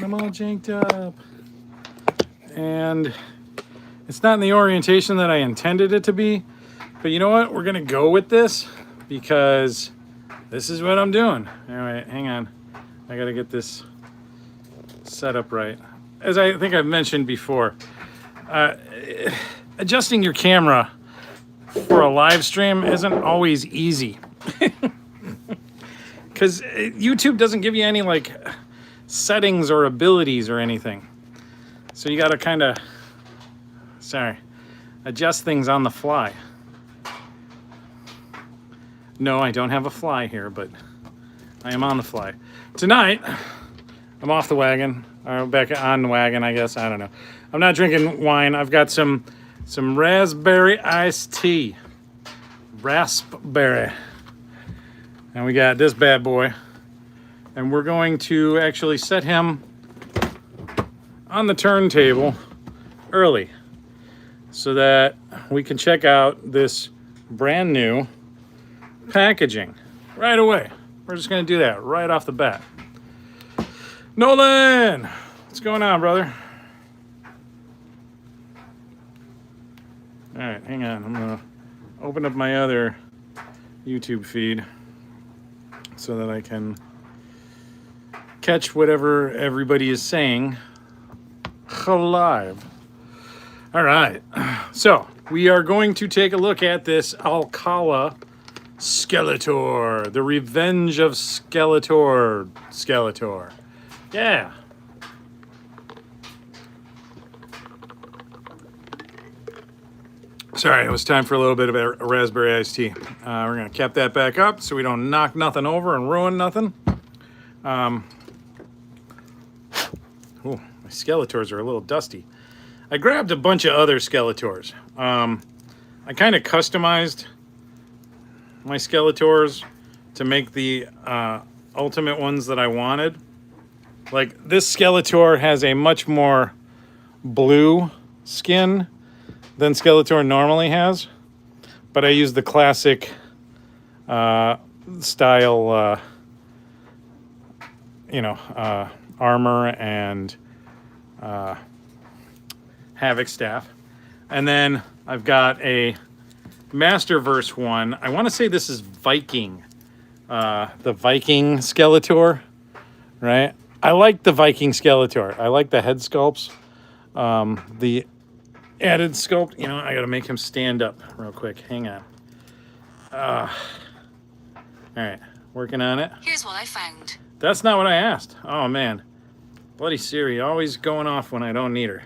I'm all janked up. And it's not in the orientation that I intended it to be. But you know what? We're going to go with this because this is what I'm doing. All right, hang on. I got to get this set up right. As I think I've mentioned before, adjusting your camera for a live stream isn't always easy. Because YouTube doesn't give you any like settings or abilities or anything. So you got to kind of, adjust things on the fly. No, I don't have a fly here, but I am on the fly. Tonight, I'm off the wagon, or back on the wagon, I guess. I don't know. I'm not drinking wine. I've got some raspberry iced tea. Raspberry. And we got this bad boy. And we're going to actually set him on the turntable early so that we can check out this brand new packaging right away. We're just going to do that right off the bat. Nolan, what's going on, brother? All right, hang on. I'm going to open up my other YouTube feed so that I can catch whatever everybody is saying live. All right, so we are going to take a look at this Alcala Skeletor, the Revenge of Skeletor. Yeah. Sorry, it was time for a little bit of a raspberry iced tea. We're going to cap that back up so we don't knock nothing over and ruin nothing. Oh, my Skeletors are a little dusty. I grabbed a bunch of other Skeletors. I kind of customized my Skeletors to make the ultimate ones that I wanted. Like, this Skeletor has a much more blue skin than Skeletor normally has, but I used the classic style, armor and Havoc staff. And then I've got a Masterverse one. I want to say this is Viking, the Viking Skeletor, right? I like the Viking Skeletor. I like the head sculpts. The added sculpt, I got to make him stand up real quick. Hang on. All right, working on it. Here's what I found. That's not what I asked. Oh, man. Bloody Siri, always going off when I don't need her.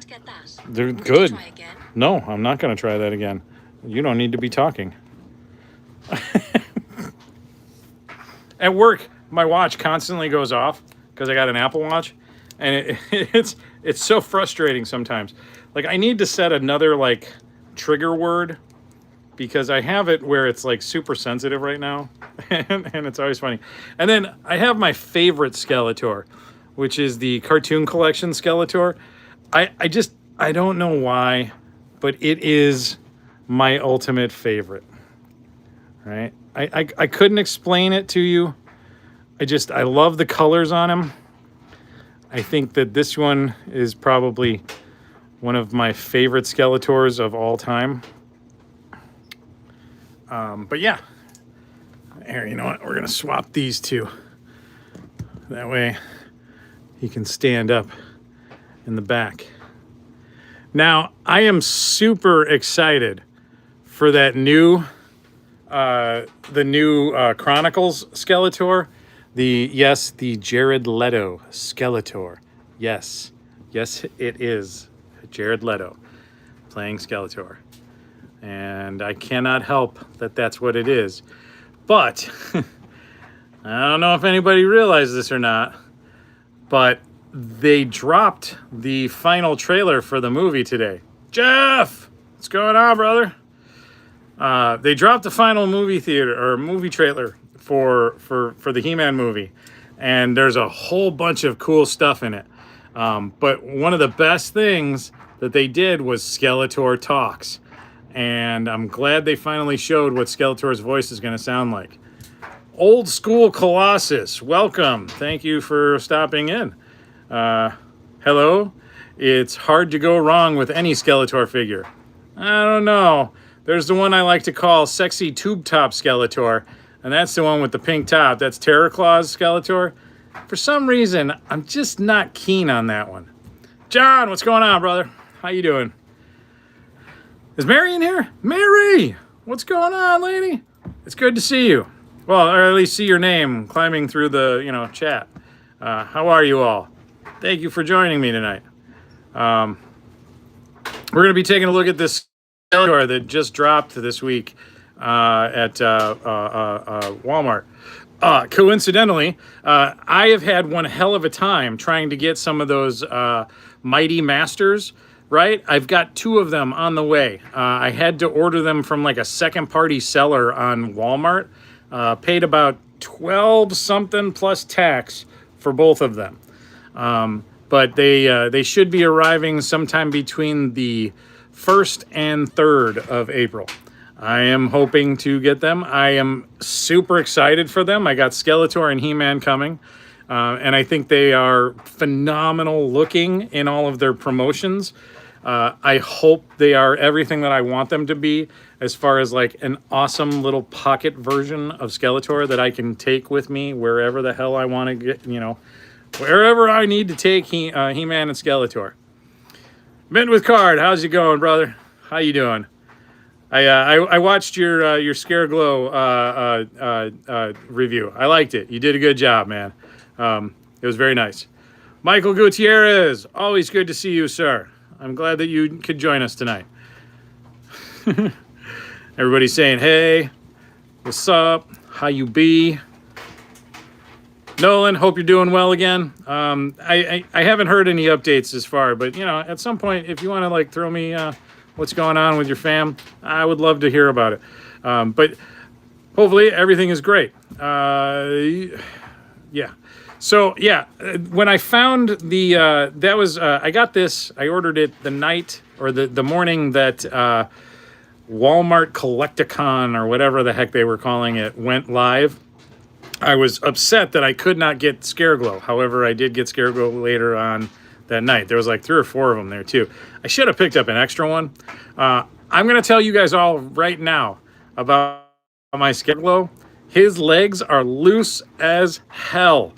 Get that. They're good. Try again. No, I'm not going to try that again. You don't need to be talking. At work, my watch constantly goes off because I got an Apple Watch, and it's so frustrating sometimes. Like, I need to set another like trigger word because I have it where it's like super sensitive right now, and it's always funny. And then I have my favorite Skeletor, which is the Cartoon Collection Skeletor. I don't know why, but it is my ultimate favorite, right? I couldn't explain it to you. I love the colors on him. I think that this one is probably one of my favorite Skeletors of all time. But yeah, here, you know what? We're going to swap these two. That way he can stand up in the back. Now, I am super excited for that new, the new Chronicles Skeletor. The Jared Leto Skeletor. Yes, it is Jared Leto playing Skeletor. And I cannot help that that's what it is. But, I don't know if anybody realized this or not, but they dropped the final trailer for the movie today. Jeff, what's going on, brother? They dropped the final movie trailer for the He-Man movie, and there's a whole bunch of cool stuff in it. But one of the best things that they did was Skeletor talks, and I'm glad they finally showed what Skeletor's voice is going to sound like. Old School Colossus, welcome. Thank you for stopping in. Hello. It's hard to go wrong with any Skeletor figure. I don't know. There's the one I like to call Sexy Tube Top Skeletor, and that's the one with the pink top. That's Terror Claws Skeletor. For some reason, I'm just not keen on that one. John, what's going on, brother? How you doing? Is Mary in here? Mary! What's going on, lady? It's good to see you. Well, or at least see your name climbing through the, chat. How are you all? Thank you for joining me tonight. We're going to be taking a look at this Skeletor that just dropped this week at Walmart. Coincidentally, I have had one hell of a time trying to get some of those Mighty Masters, right? I've got 2 of them on the way. I had to order them from like a second-party seller on Walmart. Paid about 12 something plus tax for both of them. But they should be arriving sometime between the 1st and 3rd of April. I am hoping to get them. I am super excited for them. I got Skeletor and He-Man coming. And I think they are phenomenal looking in all of their promotions. I hope they are everything that I want them to be, as far as like an awesome little pocket version of Skeletor that I can take with me wherever the hell I want to get, wherever I need to take He-Man and Skeletor. Mint with Card, how's it going, brother? How you doing? I watched your Scareglow review. I liked it. You did a good job, man. It was very nice. Michael Gutierrez, always good to see you, sir. I'm glad that you could join us tonight. Everybody's saying, hey, what's up? How you be? Nolan, hope you're doing well again. I haven't heard any updates as far, but at some point, if you want to like throw me what's going on with your fam, I would love to hear about it. But hopefully everything is great. Yeah. So yeah, when I found the I got this. I ordered it the night or the morning that Walmart Collecticon or whatever the heck they were calling it went live. I was upset that I could not get Scareglow. However, I did get Scareglow later on that night. There was like 3 or 4 of them there too. I should have picked up an extra one. I'm going to tell you guys all right now about my Scareglow. His legs are loose as hell.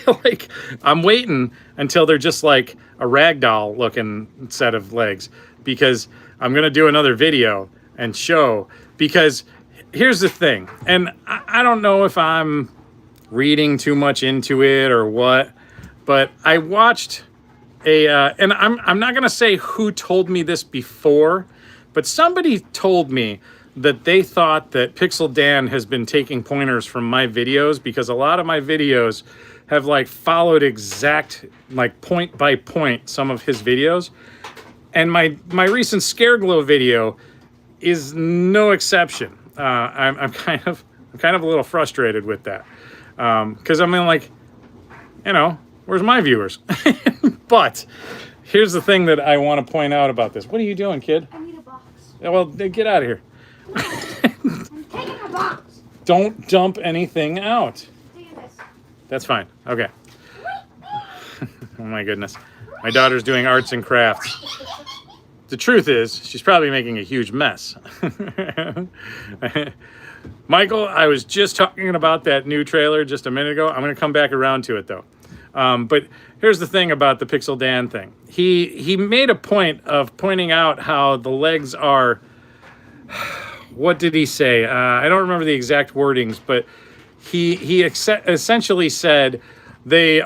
Like, I'm waiting until they're just like a ragdoll looking set of legs, because I'm going to do another video and show, because here's the thing. And I don't know if I'm reading too much into it or what, but I watched and I'm not going to say who told me this before, but somebody told me that they thought that Pixel Dan has been taking pointers from my videos, because a lot of my videos have like followed exact, like point by point, some of his videos. And my recent Scareglow video is no exception. I'm kind of a little frustrated with that. Because I mean, like, where's my viewers? But here's the thing that I want to point out about this. What are you doing, kid? I need a box. Well, get out of here. I'm taking a box. Don't dump anything out. Taking this. That's fine. Okay. Oh my goodness. My daughter's doing arts and crafts. The truth is, she's probably making a huge mess. Michael, I was just talking about that new trailer just a minute ago. I'm going to come back around to it, though. But here's the thing about the Pixel Dan thing. He made a point of pointing out how the legs are... What did he say? I don't remember the exact wordings, but he essentially said they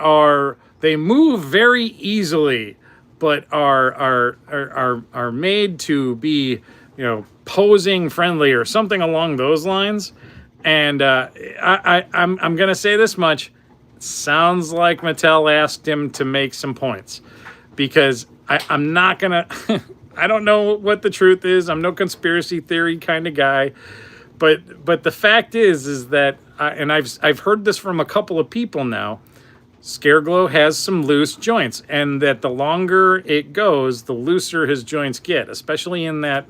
move very easily, but are made to be, posing friendly or something along those lines. And I'm gonna say this much: sounds like Mattel asked him to make some points, because I'm not gonna. I don't know what the truth is. I'm no conspiracy theory kind of guy, but the fact is that, and I've heard this from a couple of people now. Scareglow has some loose joints, and that the longer it goes, the looser his joints get, especially in that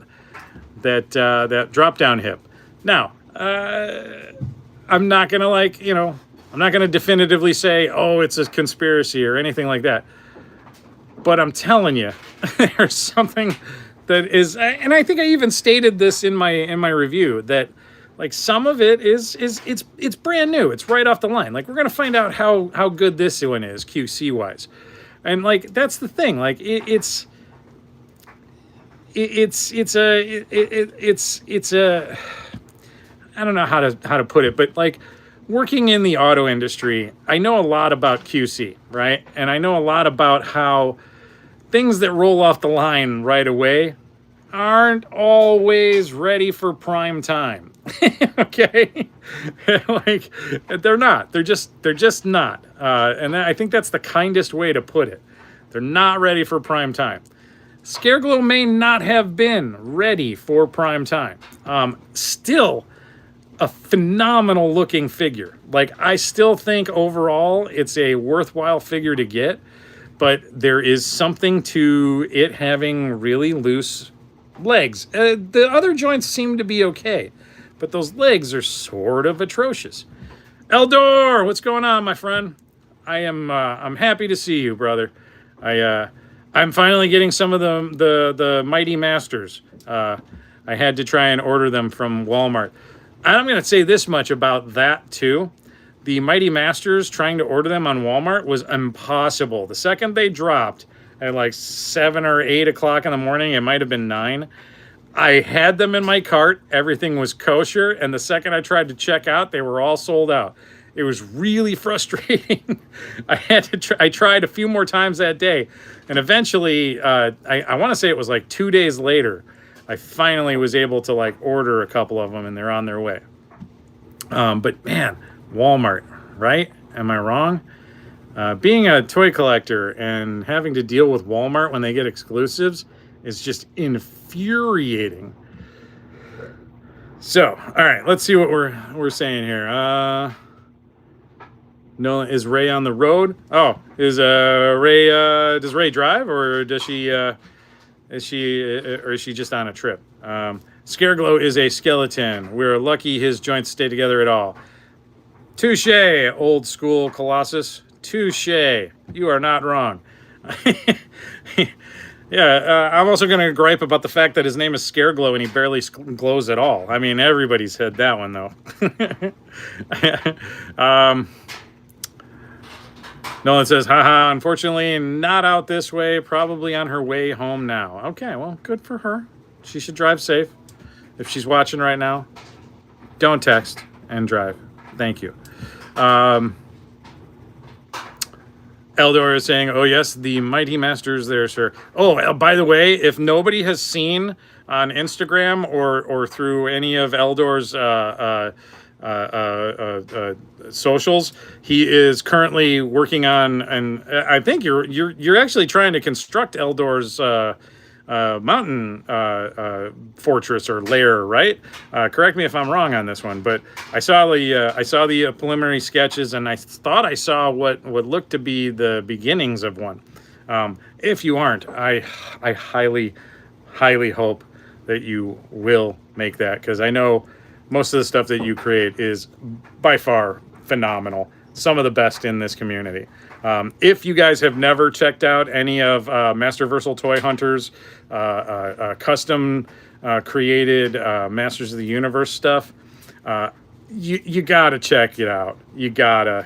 drop down hip. Now, I'm not gonna I'm not gonna definitively say, oh, it's a conspiracy or anything like that. But I'm telling you, there's something that is, and I think I even stated this in my review, that like some of it is it's brand new. It's right off the line. Like we're gonna find out how good this one is QC wise, and like that's the thing. Like it's a I don't know how to put it, but like working in the auto industry, I know a lot about QC, right? And I know a lot about how things that roll off the line right away aren't always ready for prime time. Okay? Like they're not. They're just not. And I think that's the kindest way to put it. They're not ready for prime time. Scareglow may not have been ready for prime time. Still a phenomenal looking figure. Like I still think overall it's a worthwhile figure to get, but there is something to it having really loose legs. The other joints seem to be okay, but those legs are sort of atrocious. Eldor, what's going on, my friend? I'm happy to see you, brother. I'm finally getting some of the Mighty Masters. I had to try and order them from Walmart. I'm going to say this much about that too. The Mighty Masters, trying to order them on Walmart was impossible. The second they dropped at like 7 or 8 o'clock in the morning, it might have been 9, I had them in my cart. Everything was kosher. And the second I tried to check out, they were all sold out. It was really frustrating. I tried a few more times that day. And eventually, I want to say it was like 2 days later, I finally was able to like order a couple of them and they're on their way. But man, Walmart, right? Am I wrong? Being a toy collector and having to deal with Walmart when they get exclusives is just infuriating. So, all right, let's see what we're saying here. Nolan, is Ray on the road? Oh, is Ray? Does Ray drive, or does she? Is she just on a trip? Scareglow is a skeleton. We're lucky his joints stay together at all. Touche, old school Colossus. Touche. You are not wrong. Yeah, I'm also going to gripe about the fact that his name is Scareglow and he barely glows at all. I mean, everybody's had that one, though. Nolan says, haha, unfortunately, not out this way. Probably on her way home now. Okay, well, good for her. She should drive safe. If she's watching right now, don't text and drive. Thank you. Eldor is saying, oh, yes, the Mighty Masters there, sir. Oh, by the way, if nobody has seen on Instagram or through any of Eldor's socials, he is currently working on, and I think you're actually trying to construct Eldor's mountain fortress or lair, right? Correct me if I'm wrong on this one, but I saw the preliminary sketches and I thought I saw what looked to be the beginnings of one. If you aren't, I highly hope that you will make that, because I know most of the stuff that you create is by far phenomenal. Some of the best in this community. If you guys have never checked out any of Masterversal Toy Hunters custom created Masters of the Universe stuff, you gotta check it out. You gotta.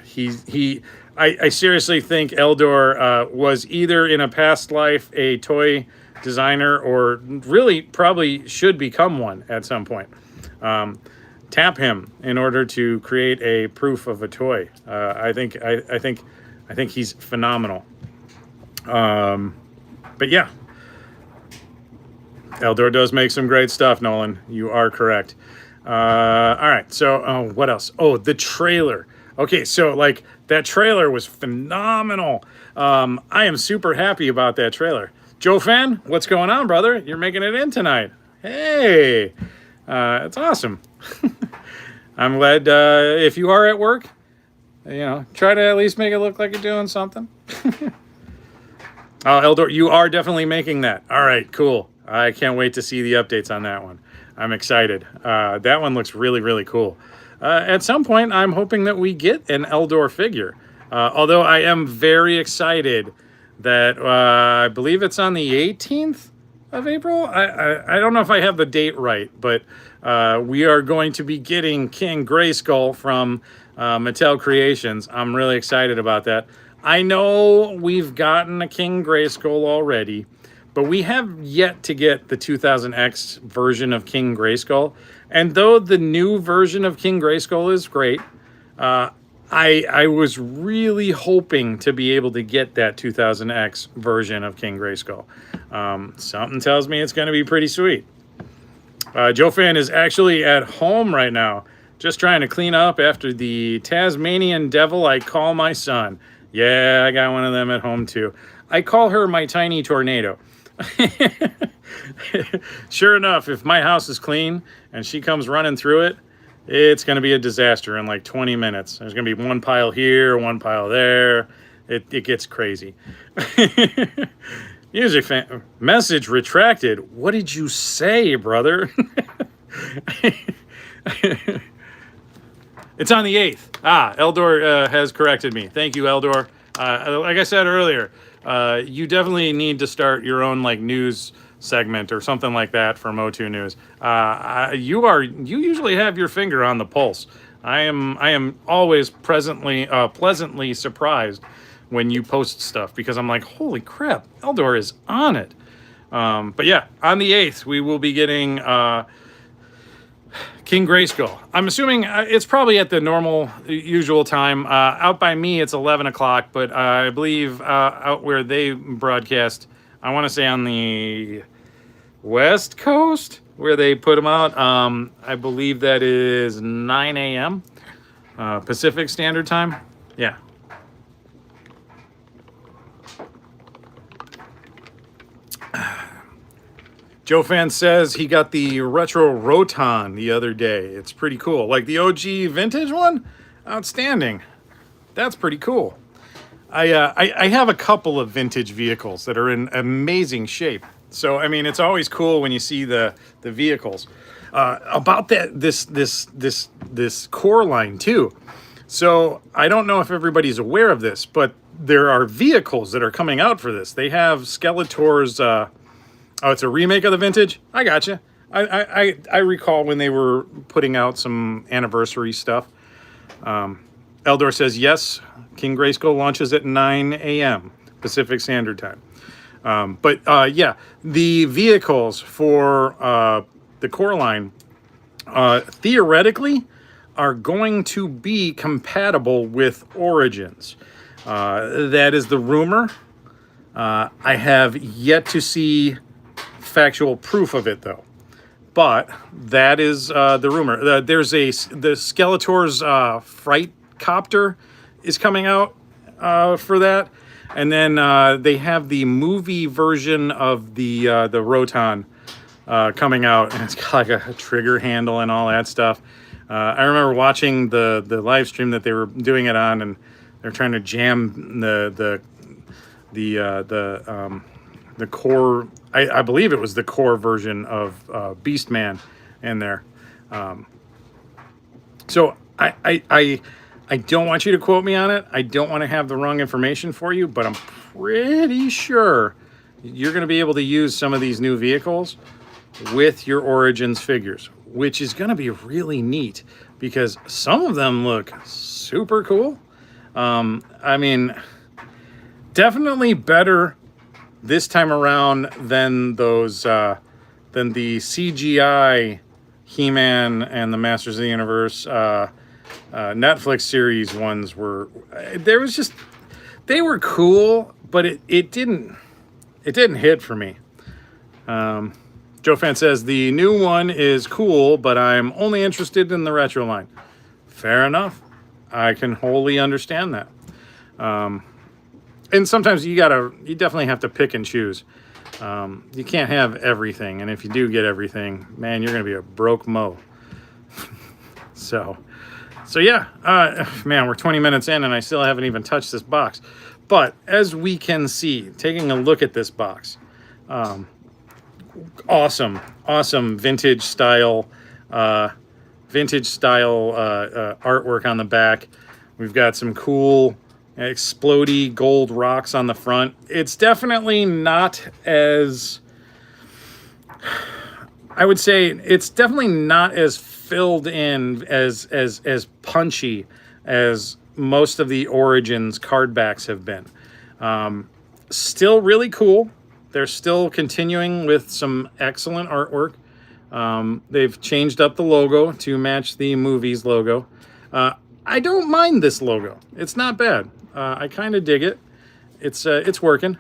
I seriously think Eldor was either in a past life a toy designer or really probably should become one at some point. Tap him in order to create a proof of a toy. I think he's phenomenal. But yeah, Eldor does make some great stuff, Nolan. You are correct. All right, so what else? Oh, the trailer. Okay, so like that trailer was phenomenal. I am super happy about that trailer. Joe Fan, what's going on, brother? You're making it in tonight. Hey, it's awesome. I'm glad if you are at work, try to at least make it look like you're doing something. Eldor, you are definitely making that. All right, cool. I can't wait to see the updates on that one. I'm excited. That one looks really, really cool. at some point, I'm hoping that we get an Eldor figure. Although I am very excited that I believe it's on the 18th of April. I don't know if I have the date right, but we are going to be getting King Grayskull from Mattel Creations. I'm really excited about that. I know we've gotten a King Grayskull already, but we have yet to get the 2000X version of King Grayskull. And though the new version of King Grayskull is great, I was really hoping to be able to get that 2000X version of King Grayskull. Something tells me it's going to be pretty sweet. Joe Fan is actually at home right now, just trying to clean up after the Tasmanian devil I call my son. Yeah, I got one of them at home too. I call her my tiny tornado. Sure enough, if my house is clean and she comes running through it, it's going to be a disaster in like 20 minutes. There's going to be one pile here, one pile there. It gets crazy. Music fan message retracted. What did you say, brother? It's on the 8th. Eldor has corrected me. Thank you, Eldor. Like I said earlier, you definitely need to start your own like news segment or something like that for MOTU News. You usually have your finger on the pulse. I am always pleasantly surprised when you post stuff because I'm like, holy crap, Eldor is on it. But yeah, on the 8th we will be getting King Grayskull. I'm assuming it's probably at the usual time. Out by me, it's 11 o'clock, but I believe out where they broadcast, I want to say on the West Coast, where they put them out, I believe that is 9 a.m. Pacific Standard Time. Yeah. Joe Fan says he got the retro Roton the other day. It's pretty cool. Like the OG vintage one? Outstanding. That's pretty cool. I have a couple of vintage vehicles that are in amazing shape. So, I mean, it's always cool when you see the vehicles. About this core line, too. So, I don't know if everybody's aware of this, but there are vehicles that are coming out for this. They have Skeletor's... Oh, it's a remake of the vintage? I gotcha. I recall when they were putting out some anniversary stuff. Eldor says, yes, King Grayskull launches at 9 a.m. Pacific Standard Time. Yeah, the vehicles for the core line theoretically are going to be compatible with Origins. That is the rumor. I have yet to see factual proof of it, though. But that is the rumor. There's the Skeletor's Fright Copter is coming out for that. And then they have the movie version of the Roton coming out, and it's got like a trigger handle and all that stuff. I remember watching the live stream that they were doing it on, and they're trying to jam the core. I believe it was the core version of Beastman in there. So I don't want you to quote me on it. I don't want to have the wrong information for you, but I'm pretty sure you're going to be able to use some of these new vehicles with your Origins figures, which is going to be really neat because some of them look super cool. I mean, definitely better this time around than those than the CGI He-Man and the Masters of the Universe Netflix series ones were. They were cool, but it didn't hit for me. Joe Fan says the new one is cool, but I'm only interested in the retro line. Fair enough. I can wholly understand that. And sometimes you definitely have to pick and choose. You can't have everything, and if you do get everything, man, you're gonna be a broke mo. So yeah, man, we're 20 minutes in, and I still haven't even touched this box. But as we can see, taking a look at this box, awesome vintage style vintage style artwork on the back. We've got some cool explodey gold rocks on the front. It's definitely not as, I would say, it's definitely not as filled in as punchy as most of the Origins card backs have been. Still really cool. They're still continuing with some excellent artwork. They've changed up the logo to match the movie's logo. I don't mind this logo. It's not bad. I kind of dig it. It's working.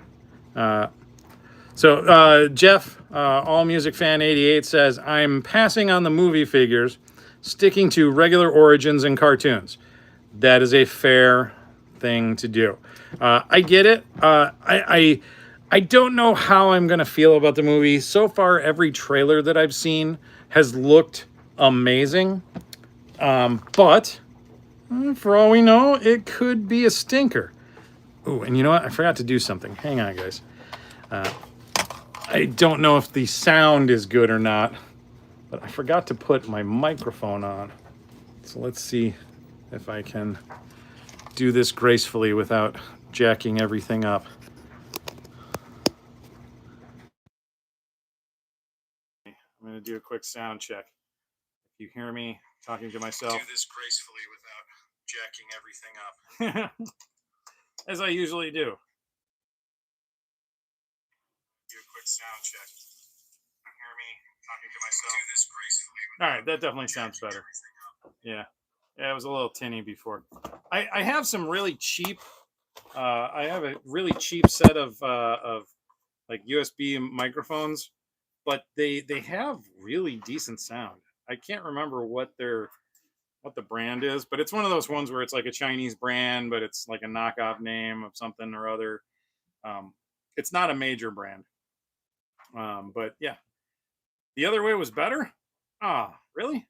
So Jeff, All Music Fan 88 says, I'm passing on the movie figures, sticking to regular Origins and cartoons. That is a fair thing to do. I get it. I don't know how I'm going to feel about the movie. So far, every trailer that I've seen has looked amazing. But for all we know, it could be a stinker. Oh, and you know what? I forgot to do something. Hang on, guys. I don't know if the sound is good or not, but I forgot to put my microphone on. So let's see if I can do this gracefully without jacking everything up. I'm going to do a quick sound check. If you hear me talking to myself, do this gracefully without jacking everything up, as I usually do. Do a quick sound check. You hear me talking to myself, do this gracefully. All right, that definitely sounds better. Yeah, it was a little tinny before. I have some really cheap. I have a really cheap set of like USB microphones, but they have really decent sound. I can't remember what the brand is, but it's one of those ones where it's like a Chinese brand, but it's like a knockoff name of something or other. It's not a major brand. But yeah, the other way was better. Ah, really?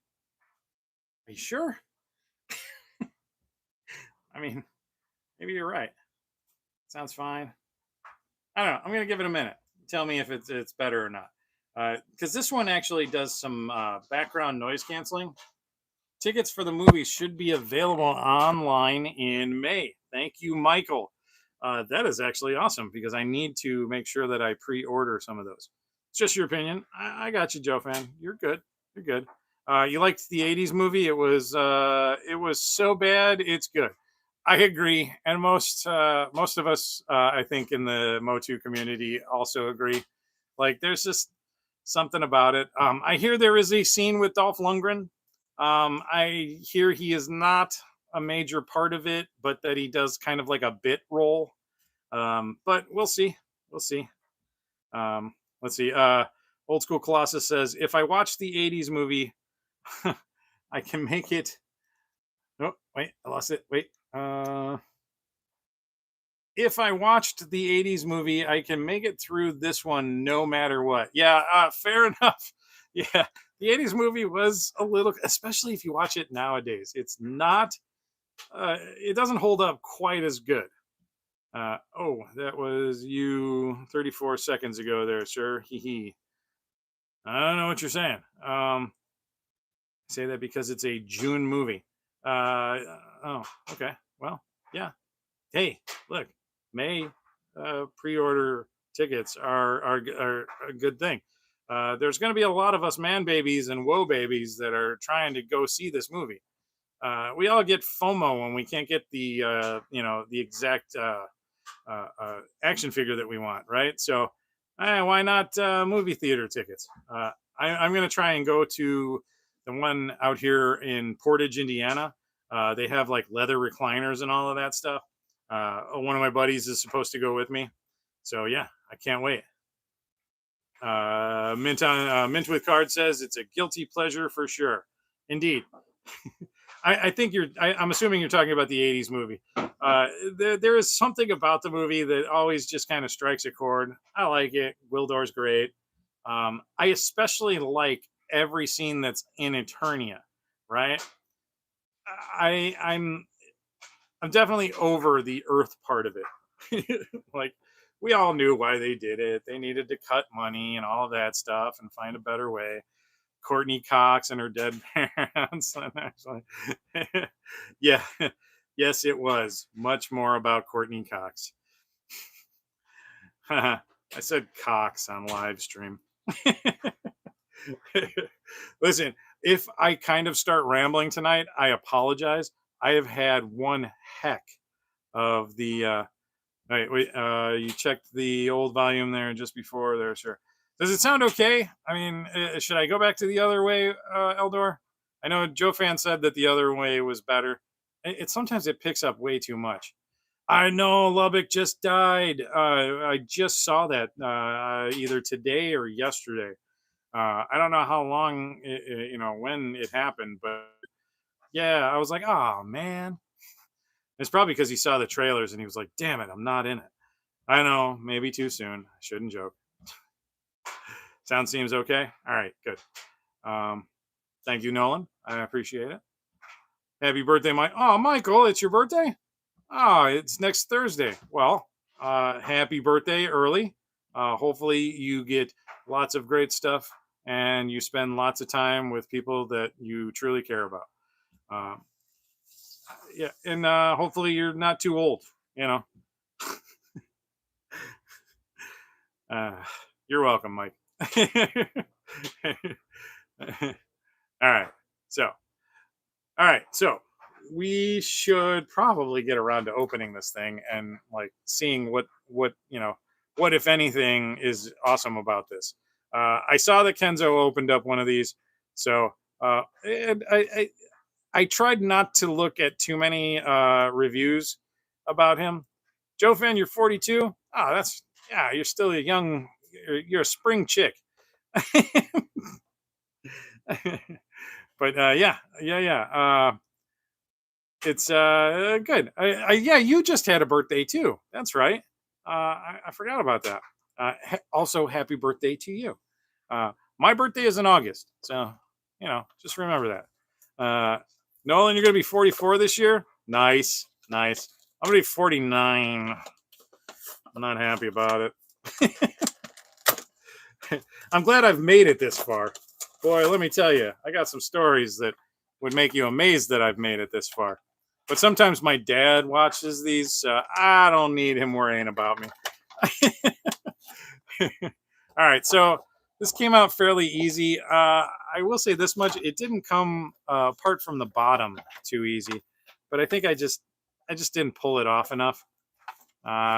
Are you sure? I mean, maybe you're right. Sounds fine. I don't know. I'm gonna give it a minute. Tell me if it's better or not. Because this one actually does some background noise canceling. Tickets for the movie should be available online in May. Thank you, Michael. That is actually awesome because I need to make sure that I pre-order some of those. It's just your opinion. I got you, Joe fan. You're good. You're good. You liked the '80s movie? It was so bad it's good. I agree, and most of us, I think, in the MOTU community also agree. Like, there's just something about it. I hear there is a scene with Dolph Lundgren. I hear he is not a major part of it, but that he does kind of like a bit role. But we'll see. We'll see. Let's see. Old School Colossus says, if I watch the '80s movie, I can make it. Oh, wait, I lost it. Wait. If I watched the '80s movie, I can make it through this one no matter what. Yeah, fair enough. Yeah, the '80s movie was a little, especially if you watch it nowadays. It's not, it doesn't hold up quite as good. Oh, that was you 34 seconds ago there, sir. Hee hee. I don't know what you're saying. Say that because it's a June movie. Oh, okay. Well, yeah. Hey, look, May pre-order tickets are a good thing. There's going to be a lot of us man babies and woe babies that are trying to go see this movie. We all get FOMO when we can't get the the exact action figure that we want, right? So why not movie theater tickets? I'm going to try and go to the one out here in Portage, Indiana. They have like leather recliners and all of that stuff. One of my buddies is supposed to go with me. So yeah, I can't wait. Mint with Card says it's a guilty pleasure for sure. Indeed. I think I'm assuming you're talking about the '80s movie. There is something about the movie that always just kind of strikes a chord. I like it. Wildor's great. I especially like every scene that's in Eternia, right? I'm definitely over the Earth part of it. Like, we all knew why they did it. They needed to cut money and all of that stuff and find a better way. Courtney Cox and her dead parents. And actually, yeah, yes, it was much more about Courtney Cox. I said Cox on live stream. Listen, if I kind of start rambling tonight, I apologize. I have had one heck of the. Wait, you checked the old volume there just before there, sure. Does it sound okay? I mean, should I go back to the other way, Eldor? I know Joe Fan said that the other way was better. Sometimes it picks up way too much. I know Lubbock just died. I just saw that either today or yesterday. I don't know how long, when it happened, but yeah, I was like, oh man. It's probably because he saw the trailers and he was like, damn it, I'm not in it. I know, maybe too soon. I shouldn't joke. Sound seems okay? All right, good. Thank you, Nolan. I appreciate it. Happy birthday, Mike. Oh, Michael, it's your birthday? Oh, it's next Thursday. Well, happy birthday early. Hopefully you get lots of great stuff and you spend lots of time with people that you truly care about. Yeah, and hopefully you're not too old, you know. You're welcome, Mike. All right. So we should probably get around to opening this thing and like seeing what what if anything is awesome about this. I saw that Kenzo opened up one of these, so and I tried not to look at too many reviews about him. Joe Fan, you're 42. Oh, you're still you're a spring chick. But yeah. It's good. Yeah, you just had a birthday too. That's right. I forgot about that. Also, happy birthday to you. My birthday is in August, so just remember that. Nolan, you're gonna be 44 this year. Nice. I'm gonna be 49. I'm not happy about it. I'm glad I've made it this far. Boy, let me tell you, I got some stories that would make you amazed that I've made it this far. But sometimes my dad watches these, so I don't need him worrying about me. All right, so this came out fairly easy. I will say this much: it didn't come apart from the bottom too easy, but I think I just didn't pull it off enough.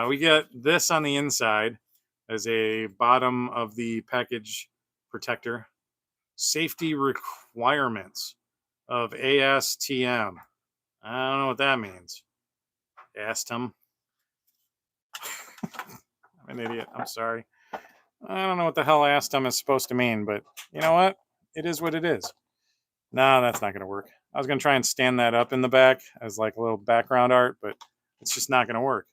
We get this on the inside as a bottom of the package protector. Safety requirements of ASTM. I don't know what that means. ASTM. I'm an idiot. I'm sorry. I don't know what the hell ASTM is supposed to mean, but you know what? It is what it is. No, that's not going to work. I was going to try and stand that up in the back as like a little background art, but it's just not going to work.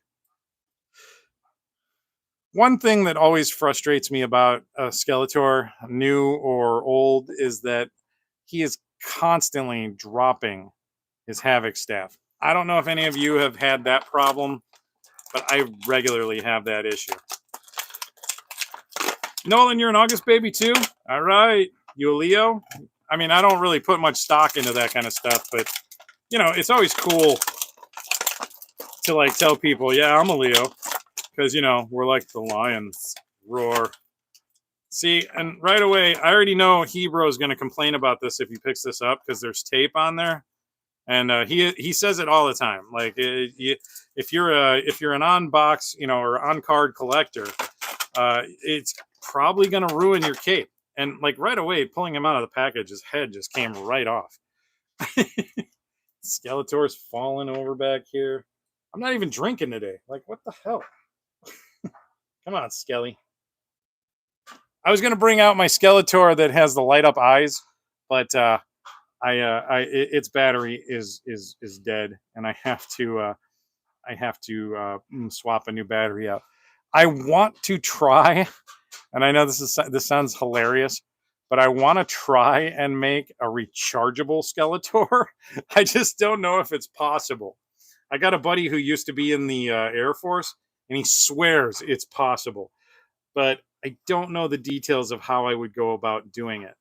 One thing that always frustrates me about Skeletor, new or old, is that he is constantly dropping his Havoc staff. I don't know if any of you have had that problem, but I regularly have that issue. Nolan, you're an August baby too? All right. You a Leo? I mean, I don't really put much stock into that kind of stuff, but it's always cool to like tell people, yeah, I'm a Leo. Because, we're like the lions roar. See, and right away, I already know Hebrew is going to complain about this if he picks this up because there's tape on there, and he says it all the time. Like, if you're an on box, or on card collector, it's probably going to ruin your cape. And like right away, pulling him out of the package, his head just came right off. Skeletor's falling over back here. I'm not even drinking today. Like, what the hell? Come on, Skelly. I was gonna bring out my Skeletor that has the light up eyes, but its battery is dead, and I have to swap a new battery out. I want to try, and I know this sounds hilarious, but I want to try and make a rechargeable Skeletor. I just don't know if it's possible. I got a buddy who used to be in the Air Force, and he swears it's possible, but I don't know the details of how I would go about doing it.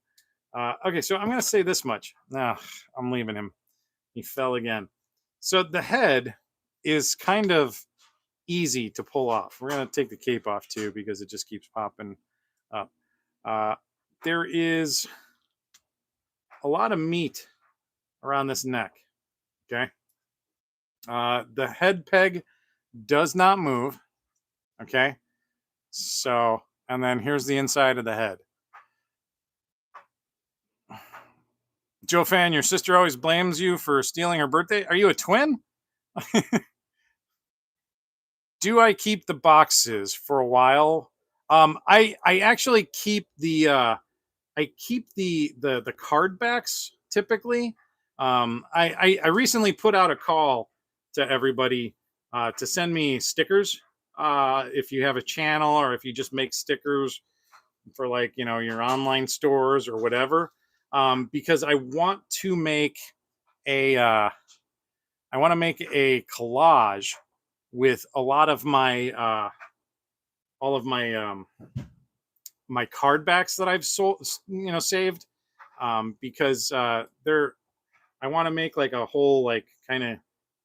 Okay, so I'm going to say this much. I'm leaving him. He fell again. So the head is kind of easy to pull off. We're going to take the cape off too because it just keeps popping up. Uh, there is a lot of meat around this neck. Okay. The head peg does not move. Okay. So, and then here's the inside of the head. Joe Fan, your sister always blames you for stealing her birthday. Are you a twin? Do I keep the boxes for a while? I actually keep the card backs typically. I recently put out a call to everybody to send me stickers. If you have a channel or if you just make stickers for like your online stores or whatever, because I want to make a collage with a lot of my all of my my card backs that I've sold, saved, because they're I want to make like a whole like kind of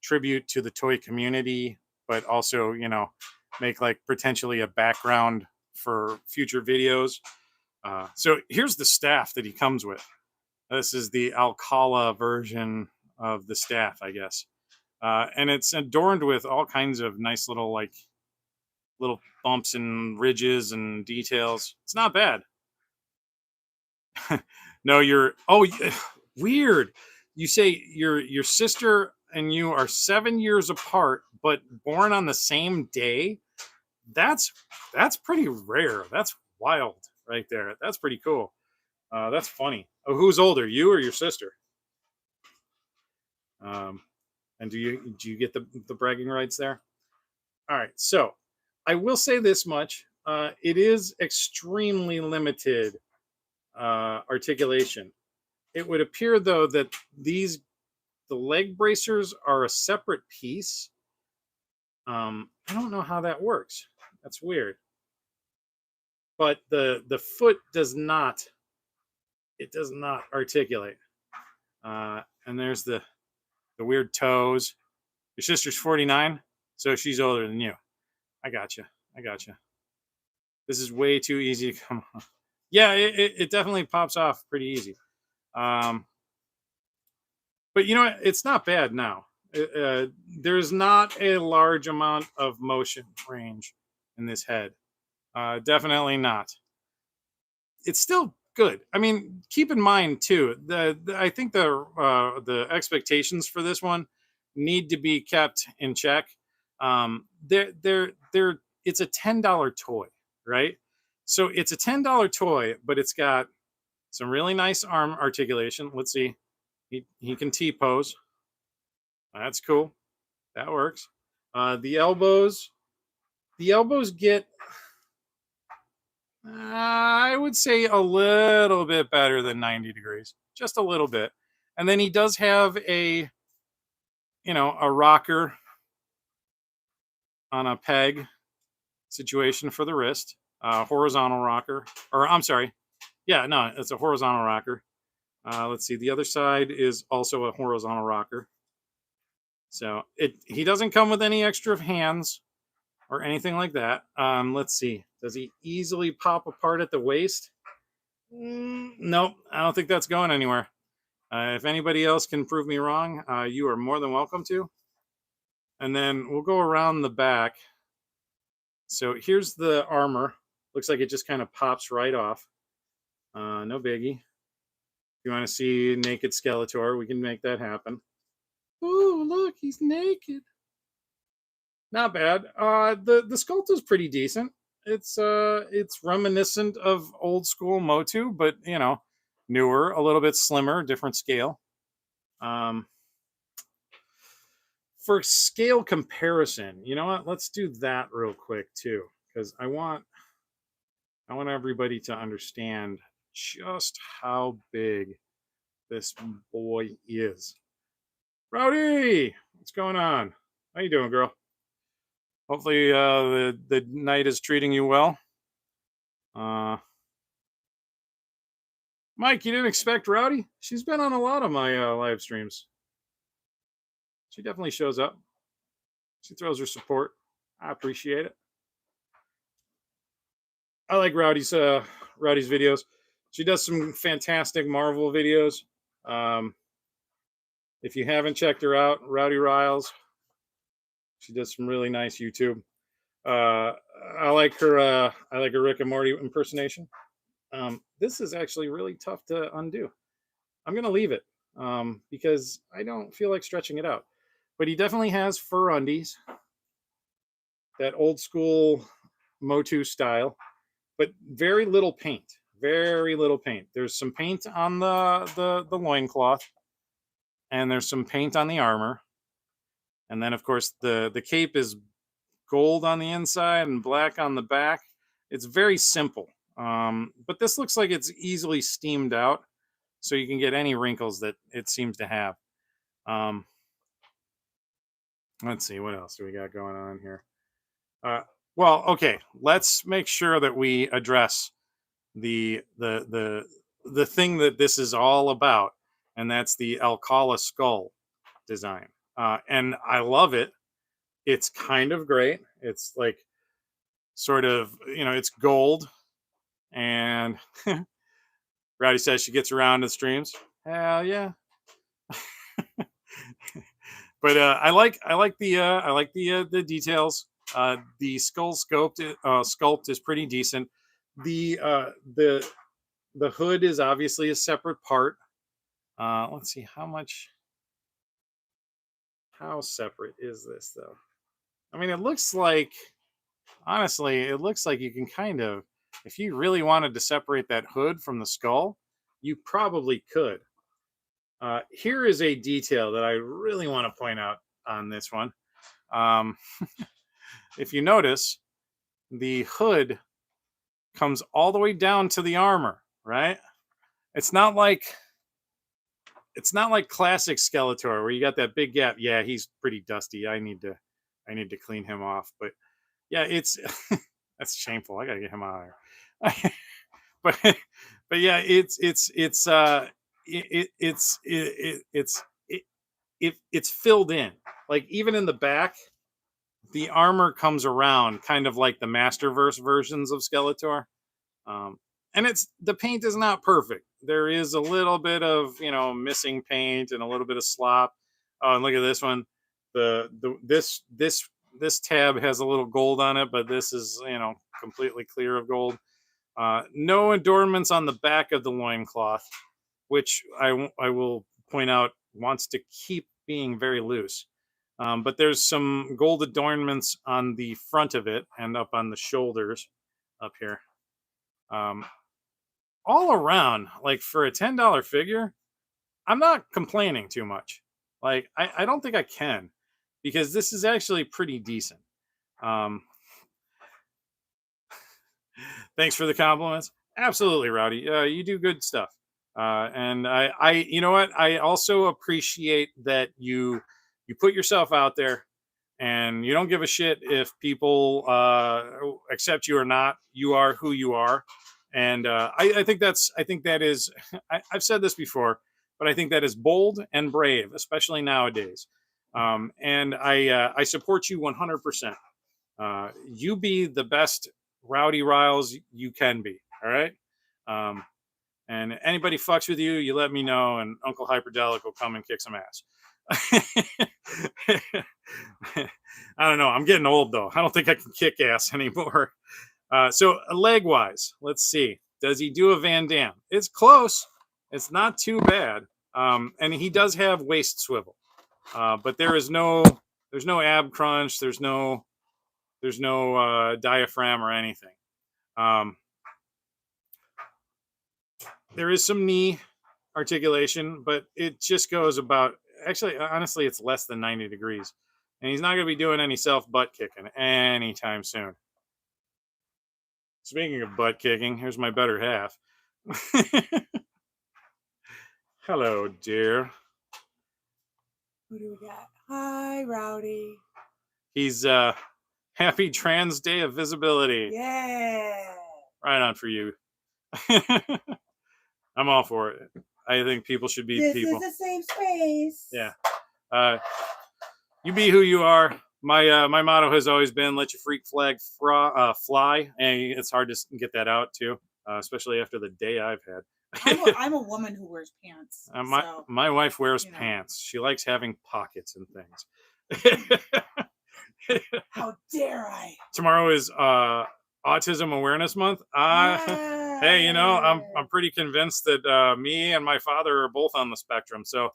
tribute to the toy community, but also make like potentially a background for future videos. So here's the staff that he comes with. This is the Alcala version of the staff, I guess, and it's adorned with all kinds of nice little bumps and ridges and details. It's not bad. No, weird. You say your sister and you are 7 years apart, but born on the same day. That's pretty rare. That's wild right there. That's pretty cool. That's funny. Oh, who's older, you or your sister? Um, and do you get the bragging rights there? All right. So I will say this much. It is extremely limited articulation. It would appear though that the leg bracers are a separate piece. I don't know how that works. That's weird. But the foot does not. It does not articulate. And there's the weird toes. Your sister's 49, so she's older than you. I got you. I got you. This is way too easy to come off. Yeah, it definitely pops off pretty easy. But you know what? It's not bad now. There's not a large amount of motion range in this head. Definitely not. It's still good. I mean, keep in mind too. I think the expectations for this one need to be kept in check. They're it's a $10 toy, right? So it's a $10 toy, but it's got some really nice arm articulation. Let's see. He can T-pose. That's cool. That works. The elbows get, I would say, a little bit better than 90 degrees, just a little bit. And then he does have a rocker on a peg situation for the wrist, horizontal rocker, or I'm sorry, yeah, no, it's a horizontal rocker. Let's see, the other side is also a horizontal rocker. So he doesn't come with any extra hands or anything like that. Let's see, does he easily pop apart at the waist? Nope, I don't think that's going anywhere. If anybody else can prove me wrong, you are more than welcome to. And then we'll go around the back. So here's the armor. Looks like it just kind of pops right off. No biggie. If you want to see naked Skeletor, we can make that happen. Oh, look, he's naked. Not bad. The sculpt is pretty decent. It's reminiscent of old school MOTU, but newer, a little bit slimmer, different scale. For scale comparison, you know what? Let's do that real quick too, because I want everybody to understand just how big this boy is. Rowdy, what's going on? How you doing, girl? Hopefully, the night is treating you well. Mike, you didn't expect Rowdy? She's been on a lot of my live streams. She definitely shows up. She throws her support. I appreciate it. I like Rowdy's videos. She does some fantastic Marvel videos. If you haven't checked her out, Rowdy Riles, she does some really nice YouTube. I like her Rick and Morty impersonation. This is actually really tough to undo. I'm gonna leave it because I don't feel like stretching it out. But he definitely has fur undies, that old school MOTU style, but very little paint. Very little paint. There's some paint on the loincloth, and there's some paint on the armor. And then, of course, the cape is gold on the inside and black on the back. It's very simple. But this looks like it's easily steamed out, so you can get any wrinkles that it seems to have. Let's see, what else do we got going on here? Well, okay, let's make sure that we address the thing that this is all about, and that's the Alcala skull design. And I love it. It's kind of great. It's like sort of, it's gold. And Rowdy says she gets around in streams. Hell yeah. But I like the details. The skull sculpt is pretty decent. The hood is obviously a separate part. Let's see how separate is this though? I mean, it looks like, honestly, it looks like you can kind of, if you really wanted to separate that hood from the skull, you probably could. Here is a detail that I really want to point out on this one. If you notice, the hood comes all the way down to the armor, right? It's not like classic Skeletor where you got that big gap. Yeah, he's pretty dusty. I need to clean him off. But yeah, it's that's shameful. I gotta get him out of here. but yeah, it's filled in. Like even in the back, the armor comes around kind of like the Masterverse versions of Skeletor. And the paint is not perfect. There is a little bit of missing paint and a little bit of slop. Oh, and look at this one. This tab has a little gold on it, but this is completely clear of gold. No adornments on the back of the loincloth, which I will point out wants to keep being very loose. But there's some gold adornments on the front of it and up on the shoulders up here. All around, like for a $10 figure, I'm not complaining too much. Like, I don't think I can, because this is actually pretty decent. Thanks for the compliments. Absolutely, Rowdy. You do good stuff. And I you know what? I also appreciate that you put yourself out there and you don't give a shit if people accept you or not. You are who you are. And I think that is, I've said this before, but I think that is bold and brave, especially nowadays. And I support you 100%. You be the best Rowdy Riles you can be. All right. And anybody fucks with you, you let me know, and Uncle Hyperdellic will come and kick some ass. I don't know. I'm getting old though. I don't think I can kick ass anymore. So leg wise, let's see. Does he do a Van Damme? It's close. It's not too bad. And he does have waist swivel. But there's no ab crunch. There's no diaphragm or anything. There is some knee articulation, but it just goes about, actually, honestly, it's less than 90 degrees. And he's not going to be doing any self-butt kicking anytime soon. Speaking of butt kicking, here's my better half. Hello, dear. Who do we got? Hi, Rowdy. He's happy Trans Day of Visibility. Yeah. Right on for you. I'm all for it. I think people should be This people. is a safe space. Yeah. You be who you are. My motto has always been let your freak flag fly, and it's hard to get that out too, especially after the day I've had. I'm a woman who wears pants. So, my wife wears you know. pants. She likes having pockets and things. How dare I? Tomorrow is Autism Awareness Month. Hey, I'm pretty convinced that me and my father are both on the spectrum. So,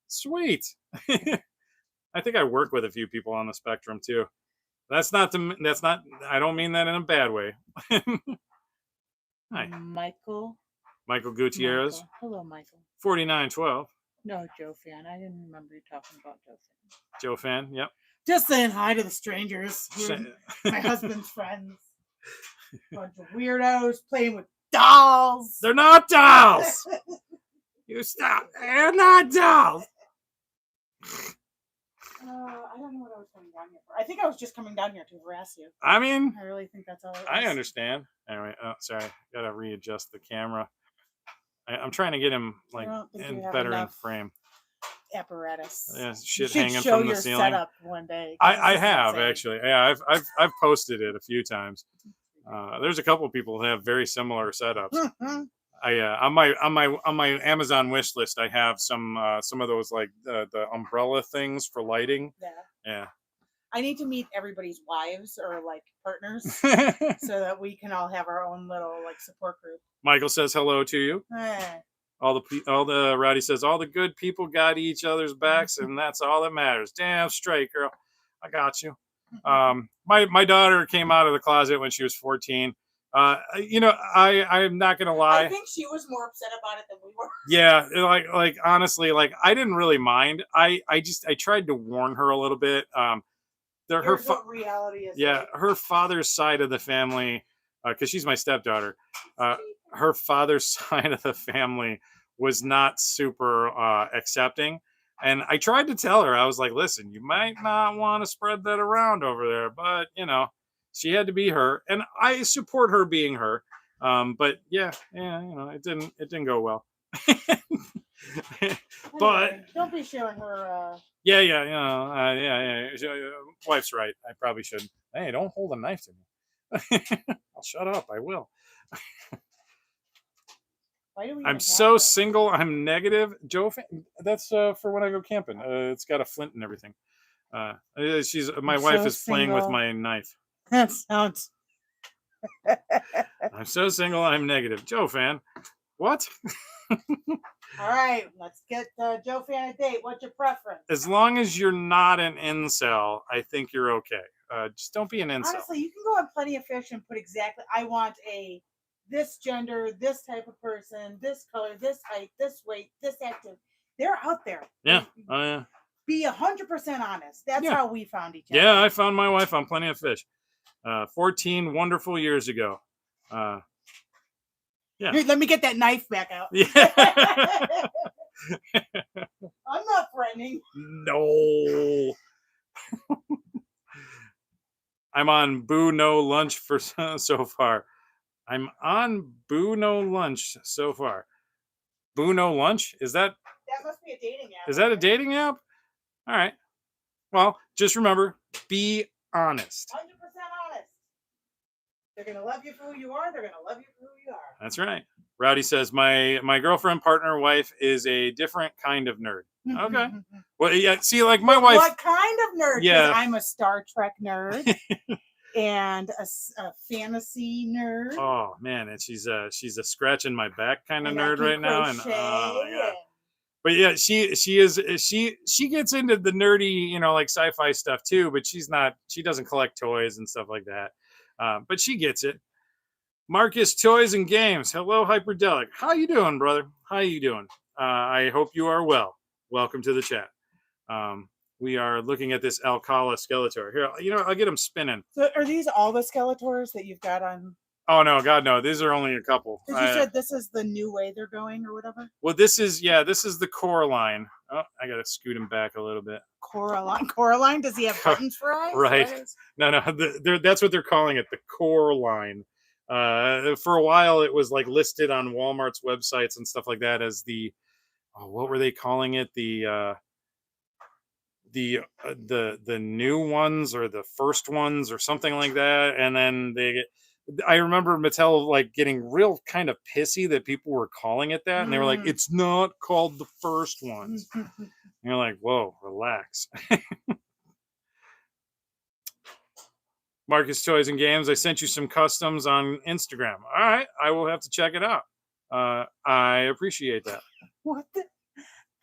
sweet. I think I work with a few people on the spectrum too. That's not. I don't mean that in a bad way. Hi, Michael Gutierrez. Michael. Hello, Michael. 4912. No, Joe Fan. I didn't remember you talking about Joe Fan. Joe Fan. Yep. Just saying hi to the strangers. My husband's friends. Bunch of weirdos playing with dolls. They're not dolls. You stop. They're not dolls. I don't know what I was coming down here for. I think I was just coming down here to harass you. I mean, I really think that's all it was. I understand. Anyway, sorry. Gotta readjust the camera. I'm trying to get him better in frame. Apparatus. Yeah, shit you hanging show from the your ceiling. Setup one day. I have actually. Yeah, I've posted it a few times. There's a couple of people who have very similar setups. On my Amazon wish list, I have some of those like the umbrella things for lighting. Yeah. I need to meet everybody's wives or like partners so that we can all have our own little like support group. Michael says hello to you. All the Rowdy says all the good people got each other's backs, and that's all that matters. Damn straight, girl. I got you. My daughter came out of the closet when she was 14. I'm not gonna lie. I think she was more upset about it than we were. Yeah, like honestly, like I didn't really mind. I tried to warn her a little bit. Reality is her father's side of the family, because she's my stepdaughter. Her father's side of the family was not super accepting. And I tried to tell her, I was like, listen, you might not want to spread that around over there, but she had to be her, and I support her being her. But it didn't go well. But don't be sharing her. Wife's right. I probably shouldn't. Hey, don't hold a knife to me. I'll shut up. I will. I'm so single. I'm negative. Joe, that's for when I go camping. It's got a flint and everything. My wife is playing with my knife. That sounds. I'm so single. I'm negative. Joe Fan. What? All right, let's get Joe Fan a date. What's your preference? As long as you're not an incel, I think you're okay. Just don't be an incel. Honestly, you can go on Plenty of Fish and put exactly. I want this gender, this type of person, this color, this height, this weight, this active. They're out there. Yeah. Oh yeah. Be 100% honest. That's how we found each other. Yeah, I found my wife on Plenty of Fish. 14 wonderful years ago. Yeah. Here, let me get that knife back out. Yeah. I'm not threatening. No. I'm on Boo No Lunch for so far. I'm on Boo No Lunch so far. Boo No Lunch? That must be a dating app. Is that a dating app? All right. Well, just remember, be honest. 100% honest. They're going to love you for who you are. They're going to love you for who you are. That's right. Rowdy says, my girlfriend, partner, wife is a different kind of nerd. Okay. Well, yeah, see, like my wife. What kind of nerd? Yeah. I'm a Star Trek nerd and a fantasy nerd. Oh, man. And she's a scratching my back kind of nerd right now. And oh, my God. But yeah, she gets into the nerdy, like sci-fi stuff too, but she doesn't collect toys and stuff like that. But she gets it. Marcus, Toys and Games. Hello, Hyperdellic. How you doing, brother? How you doing? I hope you are well. Welcome to the chat. We are looking at this Alcala Skeletor. Here, I'll get him spinning. So are these all the Skeletors that you've got on? Oh, no, God, no. These are only a couple. Because you said this is the new way they're going or whatever? Well, this is the core line. Oh, I got to scoot him back a little bit. Coraline? Does he have buttons for eyes? Right. No, that's what they're calling it, the core line. For a while, it was like listed on Walmart's websites and stuff like that as the what were they calling it? The new ones or the first ones or something like that. And then I remember Mattel like getting real kind of pissy that people were calling it that, and they were like, "It's not called the first ones." And you're like, "Whoa, relax." Marcus Toys and Games, I sent you some customs on Instagram. All right, I will have to check it out. I appreciate that. What?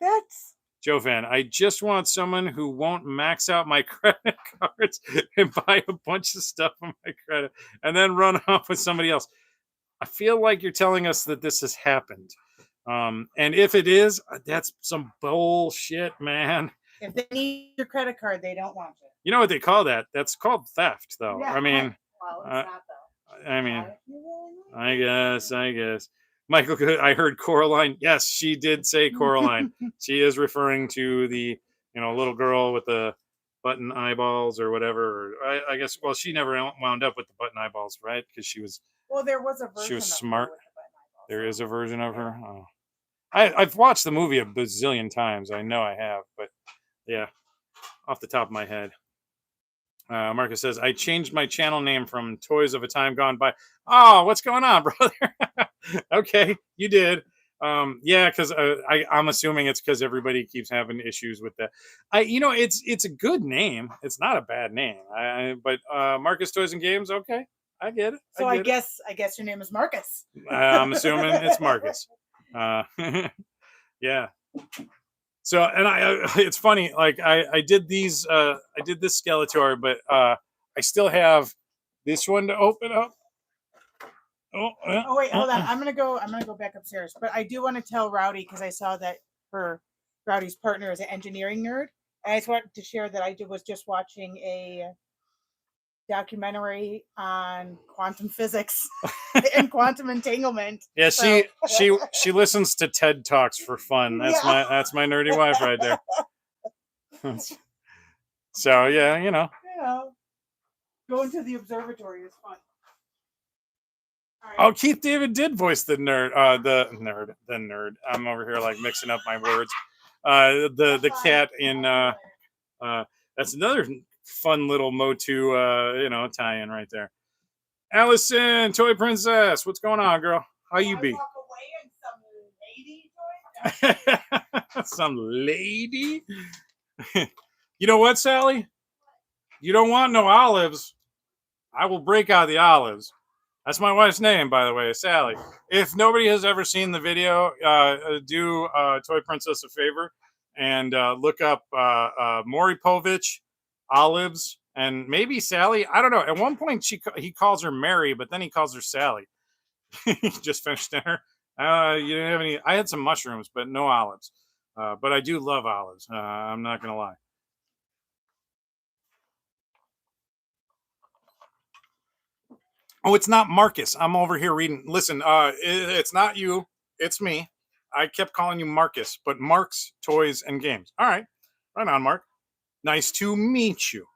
That's Joe Van, I just want someone who won't max out my credit cards and buy a bunch of stuff on my credit and then run off with somebody else. I feel like you're telling us that this has happened. And if it is, that's some bullshit, man. if they need your credit card, they don't want you. You know what they call that? That's called theft, though. Yeah. I mean, Well, it's not though. I mean, If you really need I guess. Michael, I heard Coraline. Yes, she did say Coraline. She is referring to the, little girl with the button eyeballs or whatever. I guess. Well, she never wound up with the button eyeballs, right? Because she was. Well, there was a version. She was of her smart. with the button eyeballs. There is a version of her. Oh. I've watched the movie a bazillion times. I know I have, but yeah, off the top of my head. Marcus says, I changed my channel name from Toys of a Time Gone By. Oh, what's going on, brother? Okay, you did. Yeah, because I'm assuming it's because everybody keeps having issues with that. It's a good name. It's not a bad name. But Marcus Toys and Games, okay, I get it. So I guess your name is Marcus. I'm assuming it's Marcus. Yeah. So, and it's funny, like I did these, I did this Skeletor, but I still have this one to open up. Oh wait, hold on. I'm gonna go back upstairs. But I do want to tell Rowdy, because I saw that Rowdy's partner is an engineering nerd. And I just wanted to share that I was just watching a documentary on quantum physics and quantum entanglement. Yeah, she listens to TED Talks for fun. That's my nerdy wife right there. So yeah, going to the observatory is fun. Right. Oh, Keith David did voice the nerd. The nerd. I'm over here like mixing up my words. The cat in that's another fun little MOTU tie-in right there. Allison, Toy Princess, what's going on, girl? How you be? Some lady. You know what, Sally? You don't want no olives. I will break out the olives. That's my wife's name, by the way, Sally. If nobody has ever seen the video, do Toy Princess a favor and look up Maury Povich, olives, and maybe Sally. I don't know. At one point, he calls her Mary, but then he calls her Sally. He just finished dinner. You didn't have any. I had some mushrooms, but no olives. But I do love olives. I'm not gonna lie. Oh, it's not Marcus. I'm over here reading. Listen, it's not you. It's me. I kept calling you Marcus, but Mark's Toys and Games. All right. Right on, Mark. Nice to meet you.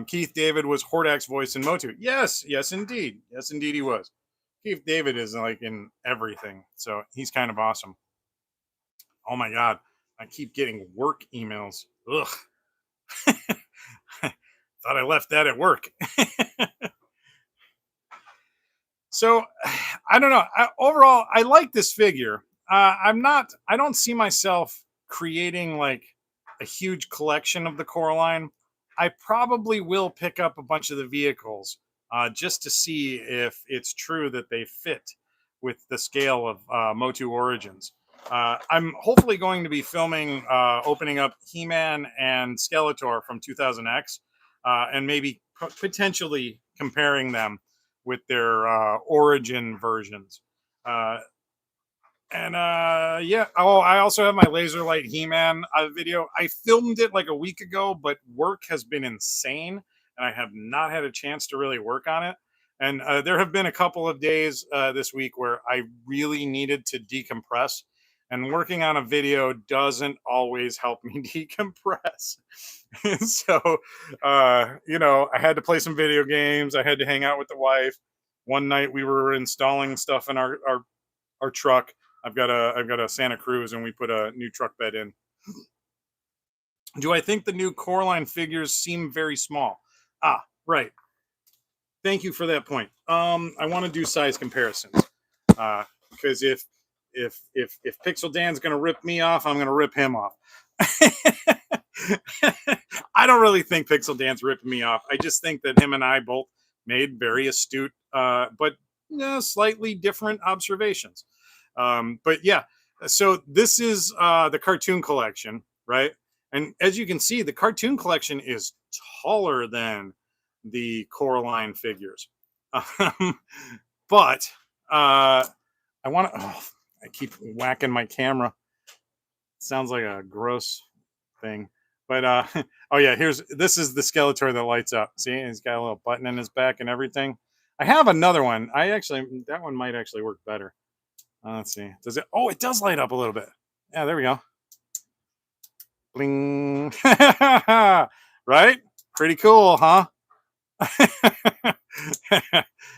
Keith David was Hordak's voice in MOTU. Yes, indeed. Yes, indeed he was. Keith David is like in everything. So he's kind of awesome. Oh my God. I keep getting work emails. Ugh. Thought I left that at work. So I don't know. Overall, I like this figure. I don't see myself creating like a huge collection of the Coraline. I probably will pick up a bunch of the vehicles just to see if it's true that they fit with the scale of MOTU Origins. I'm hopefully going to be filming opening up He-Man and Skeletor from 2000X and maybe potentially comparing them with their origin versions. Yeah. Oh, I also have my Laser Light He-Man video. I filmed it like a week ago, but work has been insane, and I have not had a chance to really work on it. And there have been a couple of days this week where I really needed to decompress. and working on a video doesn't always help me decompress. So, you know, I had to play some video games. I had to hang out with the wife. One night we were installing stuff in our truck. I've got a Santa Cruz, and we put a new truck bed in. Do I think the new Coraline figures seem very small? Ah, right. Thank you for that point. I want to do size comparisons. Because if Pixel Dan's gonna rip me off, I'm gonna rip him off. I don't really think Pixel Dan's ripping me off. I just think that him and I both made very astute, but slightly different observations. But yeah, so this is the cartoon collection, right? And as you can see, the cartoon collection is taller than the Coraline figures. But I want to. Oh, I keep whacking my camera. Sounds like a gross thing. But oh yeah, this is the Skeletor that lights up. See, he's got a little button in his back and everything. I have another one. That one might actually work better. Let's see. Does it? Oh, it does light up a little bit. Yeah, there we go. Bling. Right? Pretty cool, huh?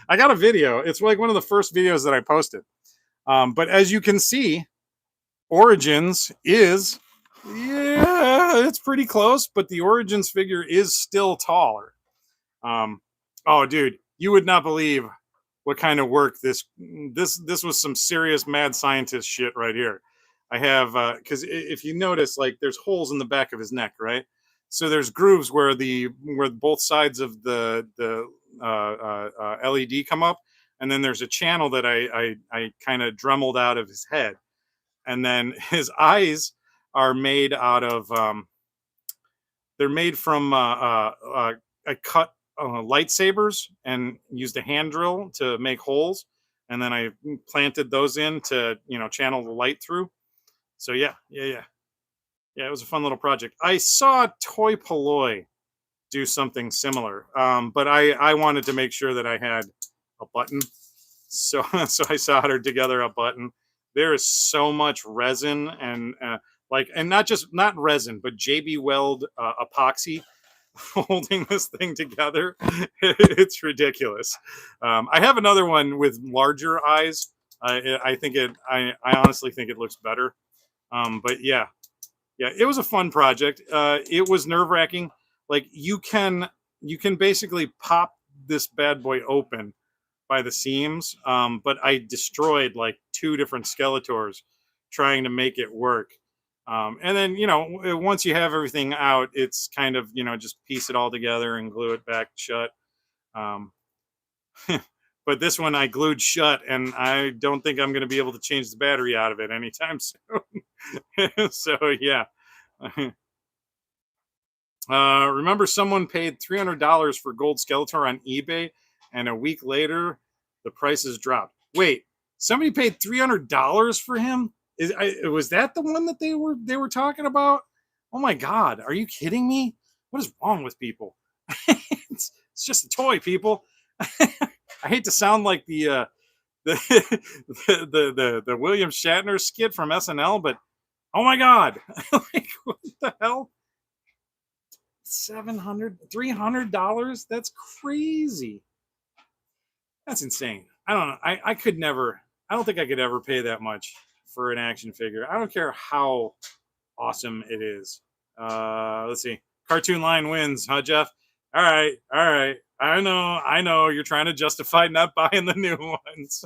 I got a video. It's like one of the first videos that I posted. But as you can see, Origins is, yeah, it's pretty close, but the Origins figure is still taller. Oh, dude, you would not believe what kind of work this was. Some serious mad scientist shit right here. I have, because if you notice, like, there's holes in the back of his neck, right? So there's grooves where both sides of the LED come up, and then there's a channel that I kind of dremeled out of his head, and then his eyes are made out of they're made from I cut lightsabers and used a hand drill to make holes, and then I planted those in to channel the light through. So yeah, it was a fun little project. I saw Toy Polloi do something similar, but I wanted to make sure that I had a button, so I soldered together a button. There is so much resin and not resin, but JB Weld epoxy holding this thing together. It's ridiculous. I have another one with larger eyes. I honestly think it looks better. But yeah, it was a fun project. It was nerve-wracking. Like, you can basically pop this bad boy open by the seams, but I destroyed like 2 different Skeletors trying to make it work. And then once you have everything out, it's kind of just piece it all together and glue it back shut. But this one I glued shut, and I don't think I'm going to be able to change the battery out of it anytime soon. So yeah. Remember, someone paid $300 for gold Skeletor on eBay, and a week later the prices dropped. Wait, somebody paid $300 for him? Was that the one that they were talking about? Oh my God, are you kidding me? What is wrong with people? It's just a toy, people. I hate to sound like the William Shatner skit from SNL, but oh my God, like, what the hell? $300? That's crazy. That's insane. I don't know. I could never. I don't think I could ever pay that much for an action figure. I don't care how awesome it is. Let's see. Cartoon line wins, huh, Jeff? All right. I know. You're trying to justify not buying the new ones.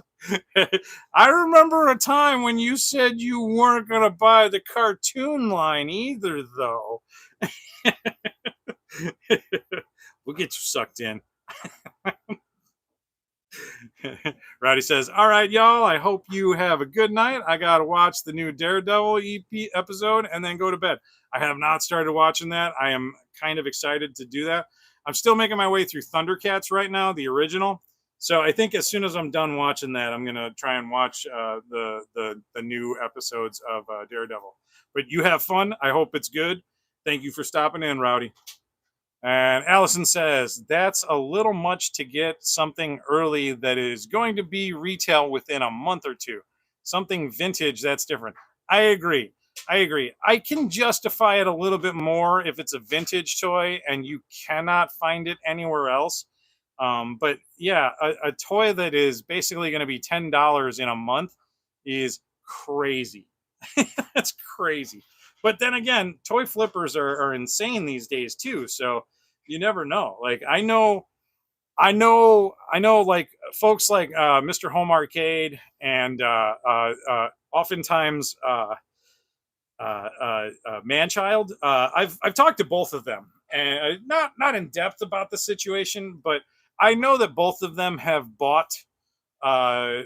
I remember a time when you said you weren't going to buy the cartoon line either, though. We'll get you sucked in. Rowdy says, all right, y'all, I hope you have a good night. I got to watch the new Daredevil EP episode and then go to bed. I have not started watching that. I am kind of excited to do that. I'm still making my way through Thundercats right now, the original. So I think as soon as I'm done watching that, I'm going to try and watch the new episodes of Daredevil. But you have fun. I hope it's good. Thank you for stopping in, Rowdy. And Allison says, that's a little much to get something early that is going to be retail within a month or two. Something vintage, that's different. I agree. I can justify it a little bit more if it's a vintage toy and you cannot find it anywhere else. But yeah, a toy that is basically going to be $10 in a month is crazy. That's crazy. But then again, toy flippers are insane these days too. So you never know. Like I know, like folks like Mr. Home Arcade and oftentimes Manchild. I've talked to both of them, and not in depth about the situation, but I know that both of them have bought uh,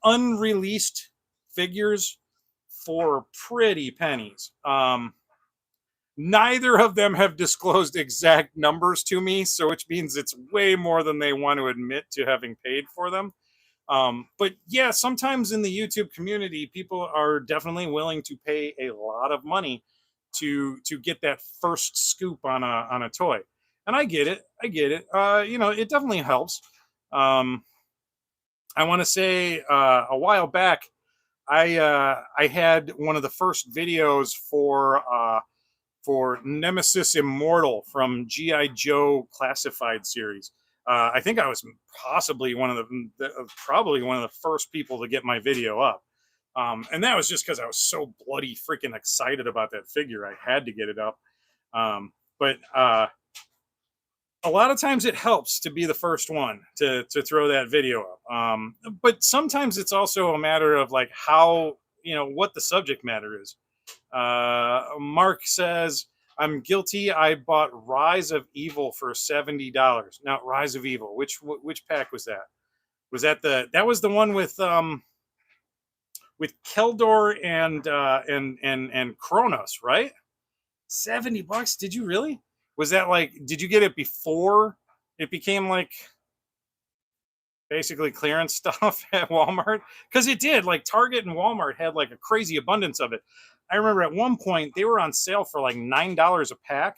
unreleased figures for pretty pennies. Neither of them have disclosed exact numbers to me, so which means it's way more than they want to admit to having paid for them. But yeah, sometimes in the YouTube community, people are definitely willing to pay a lot of money to get that first scoop on a toy, and I get it. I get it. You know, it definitely helps. Um, I want to say a while back, I had one of the first videos for Nemesis Immortal from GI Joe Classified series. I think I was possibly probably one of the first people to get my video up, and that was just because I was so bloody freaking excited about that figure. I had to get it up, but a lot of times it helps to be the first one to throw that video up. But sometimes it's also a matter of like how, you know, what the subject matter is. Mark says, I'm guilty. I bought Rise of Evil for $70. Now, Rise of Evil, which pack was that? Was that was the one with Keldor and Kronos, right? $70. Did you really? Was that like, did you get it before it became like basically clearance stuff at Walmart? Because it did. Like Target and Walmart had like a crazy abundance of it. I remember at one point they were on sale for like $9 a pack,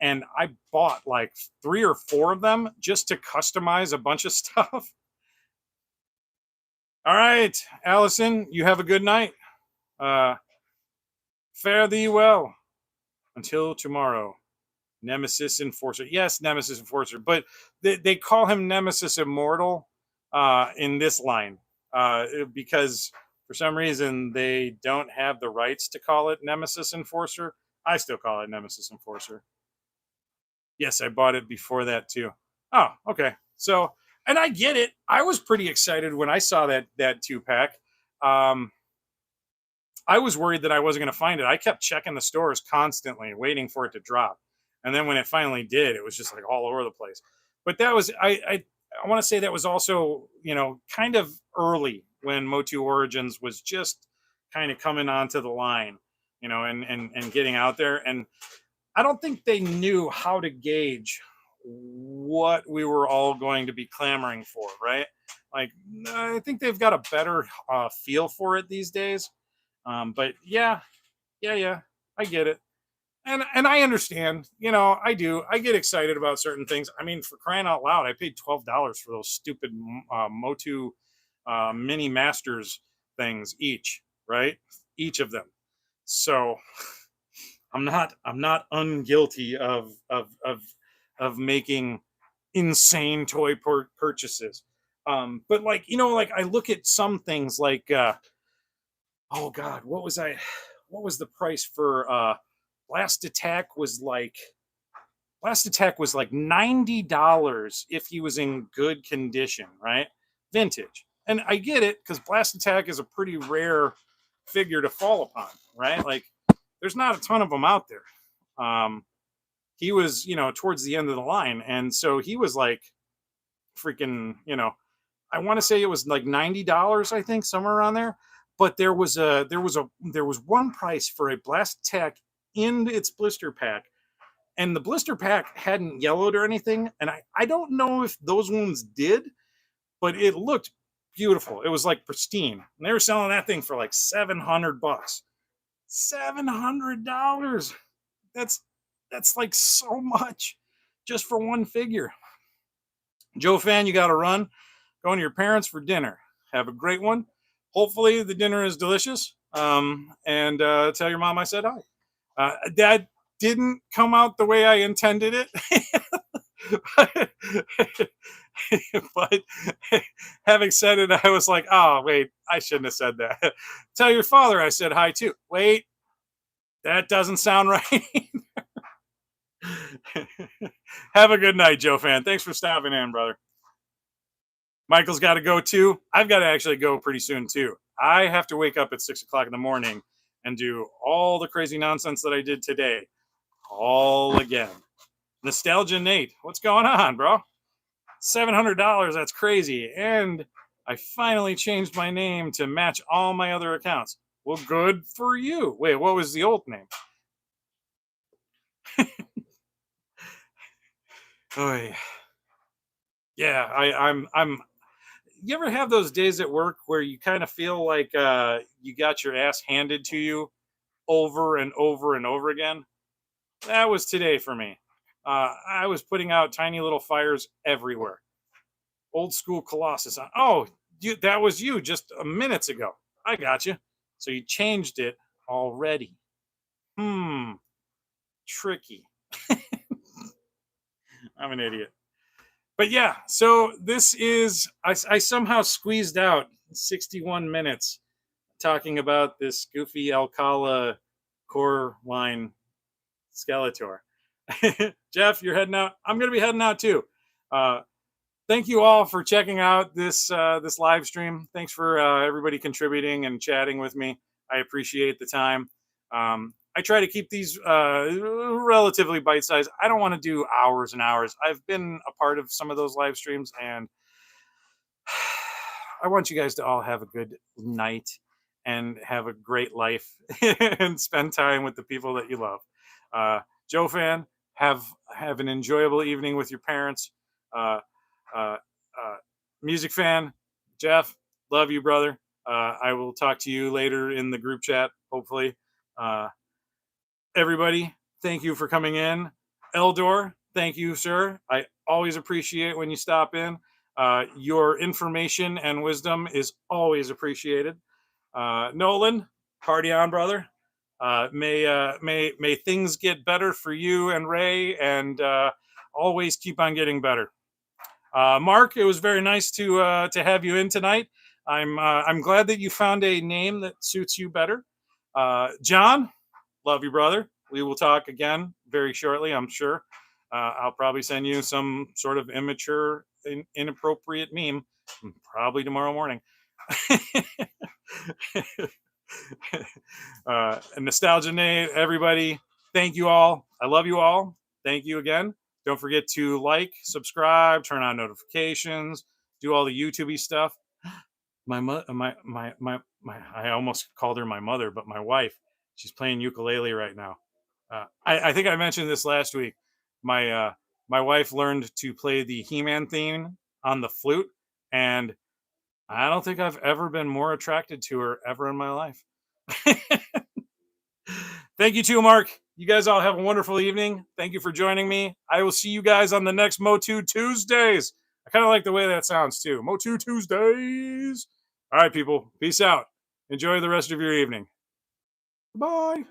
and I bought like 3 or 4 of them just to customize a bunch of stuff. All right, Allison, you have a good night. Fare thee well until tomorrow. Nemesis Enforcer. Yes, Nemesis Enforcer, but they call him Nemesis Immortal in this line because for some reason they don't have the rights to call it Nemesis Enforcer. I still call it Nemesis Enforcer. Yes, I bought it before that too. Oh, okay. So, and I get it. I was pretty excited when I saw that 2-pack. I was worried that I wasn't going to find it. I kept checking the stores constantly, waiting for it to drop. And then when it finally did, it was just like all over the place. But that was I want to say that was also, you know, kind of early when MOTU Origins was just kind of coming onto the line, you know, and getting out there. And I don't think they knew how to gauge what we were all going to be clamoring for, right? Like, I think they've got a better feel for it these days. But yeah, I get it. And I understand, you know, I do. I get excited about certain things. I mean, for crying out loud, I paid $12 for those stupid MOTU mini masters things each, right? Each of them. So I'm not unguilty of making insane toy purchases. But like, you know, like I look at some things like oh God, what was the price for Blast Attack was like $90 if he was in good condition, right? Vintage. And I get it because Blast Attack is a pretty rare figure to fall upon, right? Like there's not a ton of them out there. He was, you know, towards the end of the line, and so he was like freaking, you know, I want to say it was like $90, I think, somewhere around there. But there was one price for a Blast Attack in its blister pack, and the blister pack hadn't yellowed or anything, and I don't know if those ones did, but it looked beautiful. It was like pristine, and they were selling that thing for like $700. $700. That's like so much just for one figure. Joe Fan, you got to run. Going to your parents for dinner. Have a great one. Hopefully the dinner is delicious. and tell your mom I said hi. That didn't come out the way I intended it. But having said it, I was like, oh, wait, I shouldn't have said that. Tell your father I said hi too. Wait, that doesn't sound right. Have a good night, Joe fan. Thanks for stopping in, brother. Michael's got to go too. I've got to actually go pretty soon too. I have to wake up at 6 o'clock in the morning and do all the crazy nonsense that I did today all again. Nostalgia Nate, what's going on, bro? $700, that's crazy. And I finally changed my name to match all my other accounts. Well, good for you. Wait, what was the old name? Oh, yeah, I'm. You ever have those days at work where you kind of feel like you got your ass handed to you over and over and over again? That was today for me. I was putting out tiny little fires everywhere. Old school Colossus. Oh, that was you just minutes ago. I got you. So you changed it already. Tricky. I'm an idiot. But yeah, so this is, I somehow squeezed out 61 minutes talking about this goofy Alcala core line Skeletor. Jeff, you're heading out. I'm going to be heading out too. Thank you all for checking out this this live stream. Thanks for everybody contributing and chatting with me. I appreciate the time. I try to keep these relatively bite-sized. I don't want to do hours and hours. I've been a part of some of those live streams, and I want you guys to all have a good night and have a great life and spend time with the people that you love. Joe fan, have an enjoyable evening with your parents. Music fan, Jeff, love you, brother. I will talk to you later in the group chat, hopefully. Everybody, thank you for coming in. Eldor, thank you, sir. I always appreciate when you stop in. Your information and wisdom is always appreciated. Nolan, party on, brother. May things get better for you and Ray, and always keep on getting better. Mark, it was very nice to have you in tonight. I'm glad that you found a name that suits you better. John, love you, brother. We will talk again very shortly, I'm sure. I'll probably send you some sort of immature, inappropriate meme, probably tomorrow morning. Nostalgia Nate, everybody, thank you all. I love you all. Thank you again. Don't forget to like, subscribe, turn on notifications, do all the YouTube-y stuff. I almost called her my mother, but my wife, she's playing ukulele right now. I think I mentioned this last week. My wife learned to play the He-Man theme on the flute, and I don't think I've ever been more attracted to her ever in my life. Thank you too, Mark. You guys all have a wonderful evening. Thank you for joining me. I will see you guys on the next MOTU Tuesdays. I kind of like the way that sounds too. MOTU Tuesdays. All right, people. Peace out. Enjoy the rest of your evening. Bye.